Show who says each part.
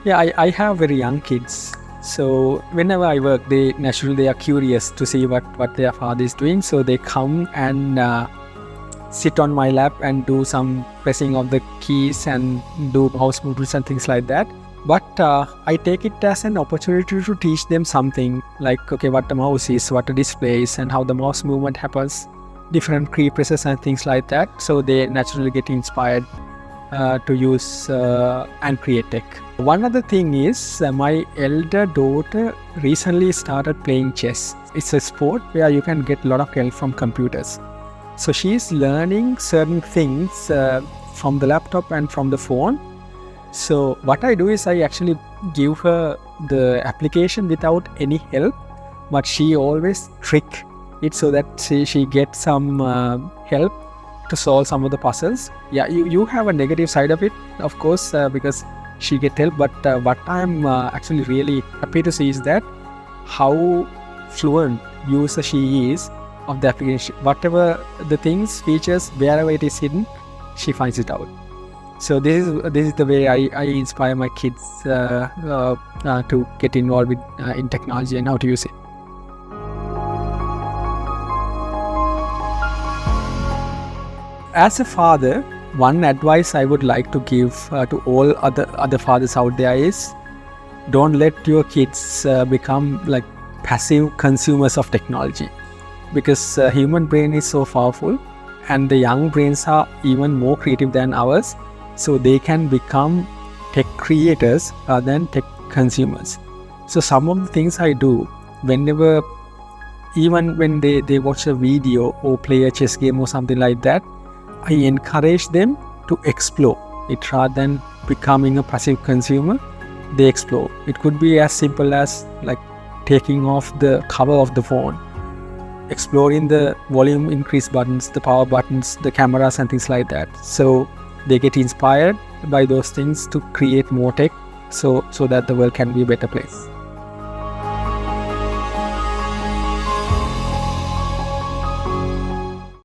Speaker 1: Yeah, I have very young kids. So whenever I work, they are curious to see what their father is doing. So they come and sit on my lap and do some pressing of the keys and do mouse movements and things like that. But I take it as an opportunity to teach them something like, okay, what the mouse is, what the display is, and how the mouse movement happens, different key presses and things like that. So they naturally get inspired to use and create tech. One other thing is my elder daughter recently started playing chess. It's a sport where you can get a lot of help from computers. So she's learning certain things from the laptop and from the phone. So what I do is I actually give her the application without any help, but she always trick it so that she gets some help to solve some of the puzzles. Yeah, you have a negative side of it, of course, because she get help, but what I'm actually really happy to see is that how fluent user she is of the application. Whatever the things, features, wherever it is hidden, she finds it out. So this is the way I inspire my kids to get involved with in technology and how to use it. As a father, one advice I would like to give to all other fathers out there is, don't let your kids become like passive consumers of technology, because human brain is so powerful and the young brains are even more creative than ours, so they can become tech creators rather than tech consumers. So some of the things I do whenever, even when they watch a video or play a chess game or something like that, I encourage them to explore it rather than becoming a passive consumer. They explore. It could be as simple as like taking off the cover of the phone, exploring the volume increase buttons, the power buttons, the cameras and things like that. So they get inspired by those things to create more tech so that the world can be a better place.